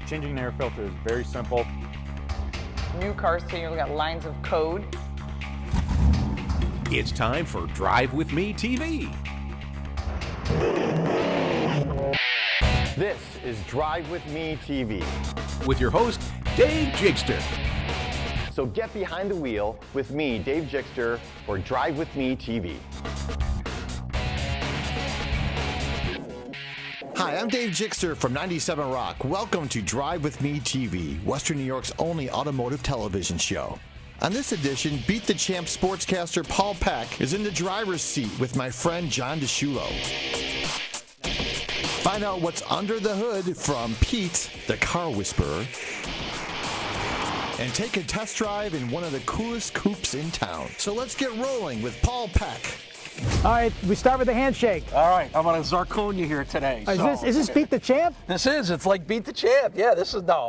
Changing an air filter is very simple. New cars today, you've got lines of code. It's time for Drive With Me TV. This is Drive With Me TV. With your host, Dave Jickster. So get behind the wheel with me, Dave Jickster, for Drive With Me TV. Hi, I'm Dave Jickster from 97 Rock. Welcome to Drive With Me TV, Western New York's only automotive television show. On this edition, Beat the Champ sportscaster Paul Peck is in the driver's seat with my friend John Sciullo. Find out what's under the hood from Pete, the car whisperer, and take a test drive in one of the coolest coupes in town. So let's get rolling with Paul Peck. All right, we start with the handshake. All right, I'm on a Zarconia here today. Is this Beat the Champ? It's like Beat the Champ. Yeah,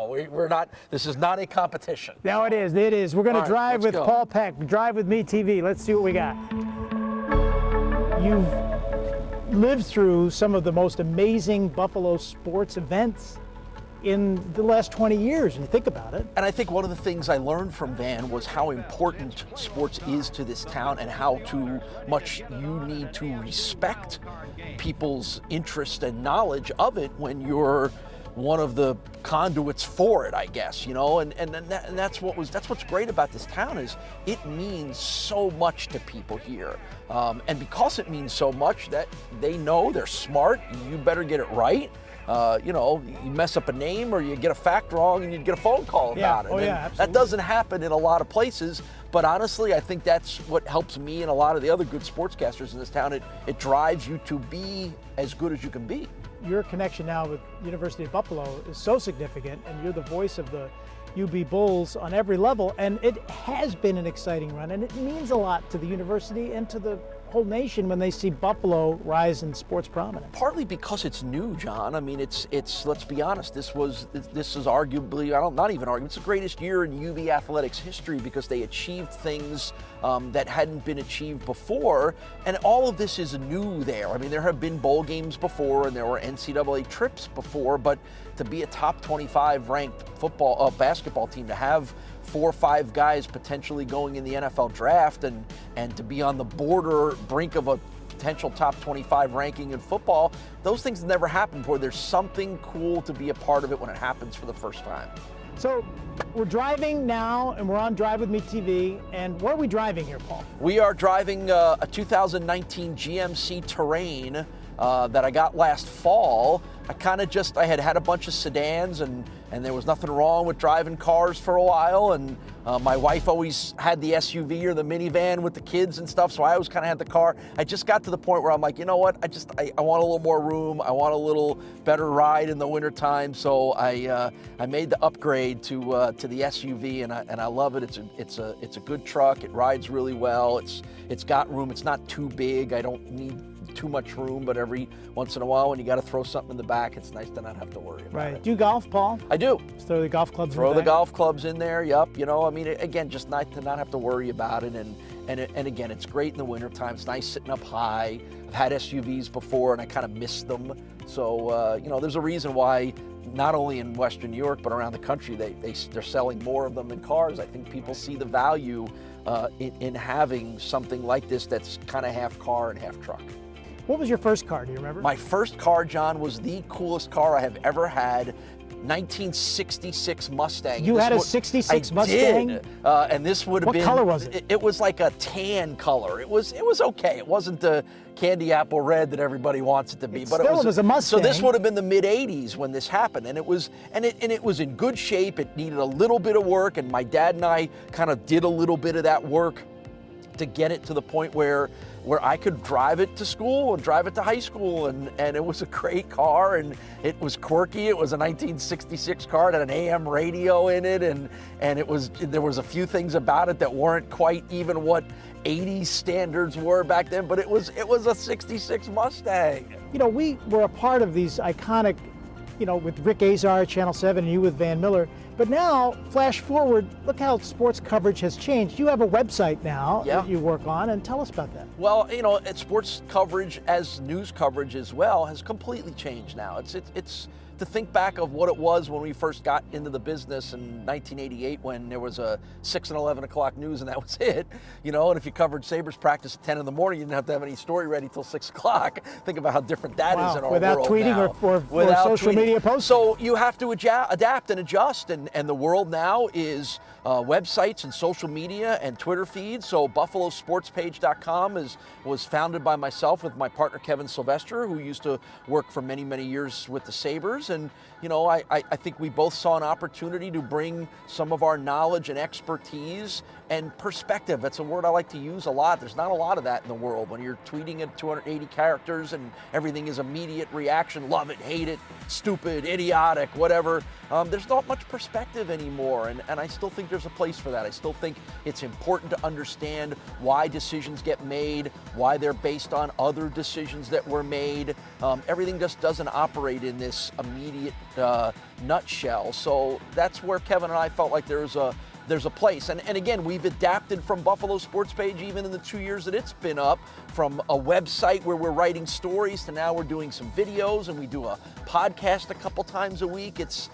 we're not, this is not a competition. No, it is. We're going to drive with go. Paul Peck, Drive With Me TV. Let's see what we got. You've lived through some of the most amazing Buffalo sports events in the last 20 years, when you think about it. And I think one of the things I learned from Van was how important sports is to this town and how much you need to respect people's interest and knowledge of it when you're one of the conduits for it, I guess, and that's what's great about this town is it means so much to people here. And because it means so much, that they know they're smart, you better get it right. You mess up a name or you get a fact wrong and you get a phone call about it. Absolutely. That doesn't happen in a lot of places, but honestly, I think that's what helps me and a lot of the other good sportscasters in this town. It drives you to be as good as you can be. Your connection now with University of Buffalo is so significant, and you're the voice of the UB Bulls on every level, and it has been an exciting run, and it means a lot to the university and to the whole nation when they see Buffalo rise in sports prominence. Partly because it's new, John. I mean, it's let's be honest, this is arguably, not even arguably, it's the greatest year in UB athletics history because they achieved things that hadn't been achieved before, and all of this is new there. I mean, there have been bowl games before and there were NCAA trips before, but to be a top 25 ranked basketball team, to have 4 or 5 guys potentially going in the NFL draft and to be on the brink of a potential top 25 ranking in football, those things never happen before. There's something cool to be a part of it when it happens for the first time. So we're driving now, and we're on Drive With Me TV, and what are we driving here, Paul? We are driving a 2019 GMC Terrain that I got last fall. I had a bunch of sedans and there was nothing wrong with driving cars for a while, and my wife always had the SUV or the minivan with the kids and stuff, so I always kind of had the car. I just got to the point where I'm like, you know what, I want a little more room, I want a little better ride in the wintertime, so I made the upgrade to the SUV, and I love it. It's a good truck, it rides really well, it's got room, it's not too big, I don't need too much room, but every once in a while when you got to throw something in the back, it's nice to not have to worry about it. Do you golf, Paul? I do. Just throw the golf clubs Throw the golf clubs in there, yep. Again, just not to not have to worry about it, and again, it's great in the wintertime. It's nice sitting up high. I've had SUVs before and I kind of miss them. So, there's a reason why not only in Western New York, but around the country, they're selling more of them than cars. I think people see the value in having something like this that's kind of half car and half truck. What was your first car, do you remember? My first car, John, was the coolest car I have ever had. 1966 Mustang. You had a 66 Mustang? I did. And this would have been... What color was it? It was like a tan color. It was okay. It wasn't the candy apple red that everybody wants it to be. But it was a Mustang. So this would have been the mid-'80s when this happened. And it was in good shape. It needed a little bit of work. And my dad and I kind of did a little bit of that work to get it to the point where I could drive it to school and drive it to high school, and it was a great car, and it was quirky. It was a 1966 car, it had an AM radio in it, and there was a few things about it that weren't quite even what 80s standards were back then, but it was a 66 Mustang. We were a part of these iconic, with Rick Azar at Channel 7 and you with Van Miller. But now, flash forward, look how sports coverage has changed. You have a website now that you work on, and tell us about that. Well, sports coverage as news coverage as well has completely changed now. It's to think back of what it was when we first got into the business in 1988, when there was a 6 and 11 o'clock news and that was it, you know, and if you covered Sabres practice at 10 in the morning, you didn't have to have any story ready till 6 o'clock. Think about how different that is in our without world tweeting now. or social media posts. So you have to adapt and adjust, and the world now is websites and social media and Twitter feeds. So BuffaloSportsPage.com was founded by myself with my partner Kevin Sylvester, who used to work for many, many years with the Sabres. And, you know, I think we both saw an opportunity to bring some of our knowledge and expertise and perspective. That's a word I like to use a lot. There's not a lot of that in the world. When you're tweeting at 280 characters and everything is immediate reaction, love it, hate it, stupid, idiotic, whatever, there's not much perspective anymore. And I still think there's a place for that. I still think it's important to understand why decisions get made, why they're based on other decisions that were made. Everything just doesn't operate in this immediate nutshell. So that's where Kevin and I felt like there's a place. And again, we've adapted from Buffalo Sports Page even in the 2 years that it's been up, from a website where we're writing stories to now we're doing some videos and we do a podcast a couple times a week. It's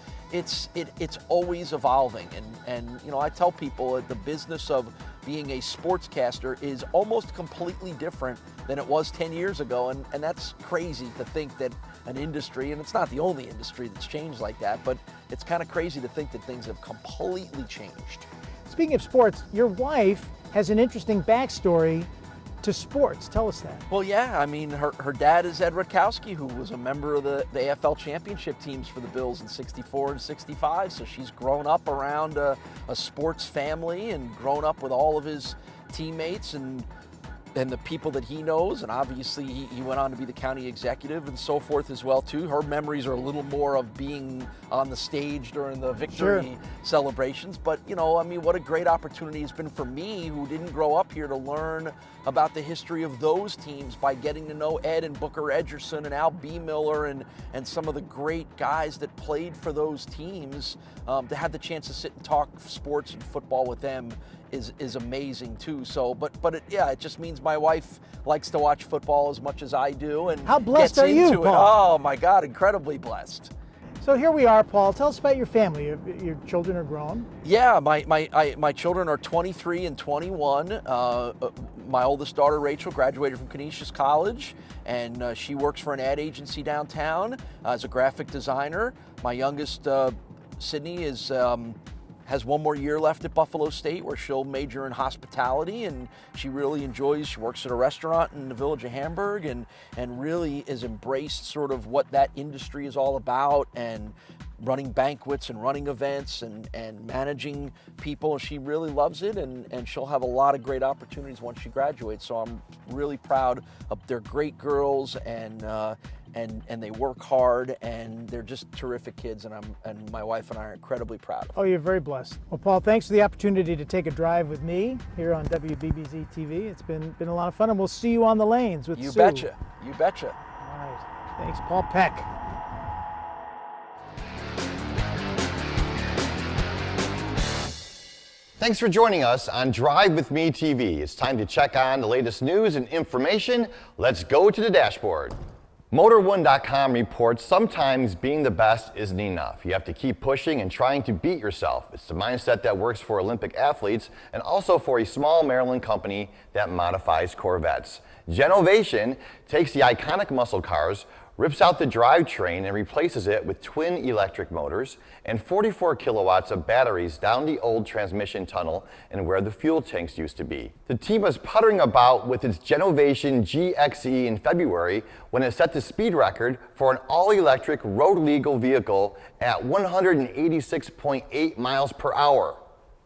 always evolving. And you know, I tell people the business of being a sportscaster is almost completely different than it was 10 years ago. And that's crazy to think that an industry, and it's not the only industry that's changed like that, but it's kind of crazy to think that things have completely changed. Speaking of sports, your wife has an interesting backstory to sports. Tell us that. Well, yeah, I mean, her dad is Ed Rutkowski, who was a member of the AFL championship teams for the Bills in '64 and '65. So she's grown up around a sports family and grown up with all of his teammates and the people that he knows, and obviously he went on to be the county executive and so forth as well too. Her memories are a little more of being on the stage during the victory celebrations, but you know, I mean, what a great opportunity it's been for me, who didn't grow up here, to learn about the history of those teams by getting to know Ed and Booker Edgerson and Al B. Miller and some of the great guys that played for those teams. To have the chance to sit and talk sports and football with them is amazing too. So, but it just means my wife likes to watch football as much as I do, and how blessed gets are you, into it. Paul? Oh my God, incredibly blessed. So here we are, Paul. Tell us about your family. Your children are grown. Yeah, my children are 23 and 21. My oldest daughter, Rachel, graduated from Canisius College, and she works for an ad agency downtown as a graphic designer. My youngest, Sydney, has one more year left at Buffalo State, where she'll major in hospitality, and she really enjoys. She works at a restaurant in the village of Hamburg, and really has embraced sort of what that industry is all about, and running banquets and running events and managing people. She really loves it, and she'll have a lot of great opportunities once she graduates. So I'm really proud of. They're great girls, and they work hard, and they're just terrific kids, and my wife and I are incredibly proud of them. Oh, you're very blessed. Well, Paul, thanks for the opportunity to take a drive with me here on WBBZ-TV. It's been a lot of fun, and we'll see you on the lanes with Sue. You betcha. You betcha. All right. Thanks, Paul Peck. Thanks for joining us on Drive With Me TV. It's time to check on the latest news and information. Let's go to the dashboard. Motor1.com reports sometimes being the best isn't enough. You have to keep pushing and trying to beat yourself. It's the mindset that works for Olympic athletes and also for a small Maryland company that modifies Corvettes. Genovation takes the iconic muscle cars, rips out the drivetrain and replaces it with twin electric motors and 44 kilowatts of batteries down the old transmission tunnel and where the fuel tanks used to be. The team was puttering about with its Genovation GXE in February when it set the speed record for an all-electric road-legal vehicle at 186.8 miles per hour.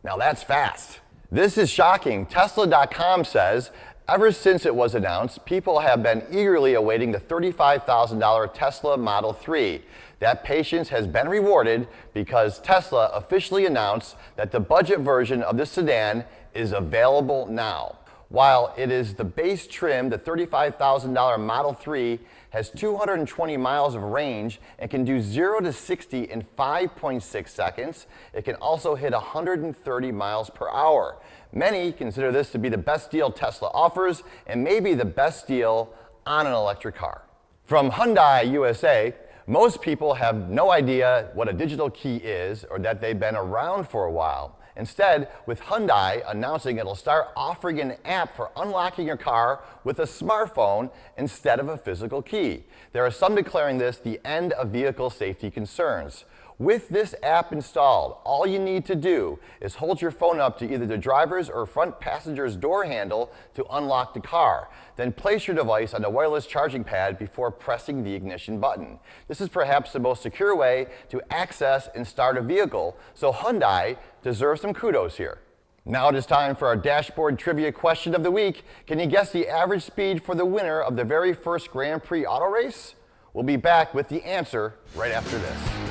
Now that's fast. This is shocking. Tesla.com says, ever since it was announced, people have been eagerly awaiting the $35,000 Tesla Model 3. That patience has been rewarded because Tesla officially announced that the budget version of this sedan is available now. While it is the base trim, the $35,000 Model 3 has 220 miles of range and can do 0 to 60 in 5.6 seconds. It can also hit 130 miles per hour. Many consider this to be the best deal Tesla offers and maybe the best deal on an electric car. From Hyundai USA, Most people have no idea what a digital key is or that they've been around for a while. Instead, with Hyundai announcing it'll start offering an app for unlocking your car with a smartphone instead of a physical key. There are some declaring this the end of vehicle safety concerns. With this app installed, all you need to do is hold your phone up to either the driver's or front passenger's door handle to unlock the car. Then place your device on the wireless charging pad before pressing the ignition button. This is perhaps the most secure way to access and start a vehicle, so Hyundai deserves some kudos here. Now it is time for our dashboard trivia question of the week. Can you guess the average speed for the winner of the very first Grand Prix auto race? We'll be back with the answer right after this.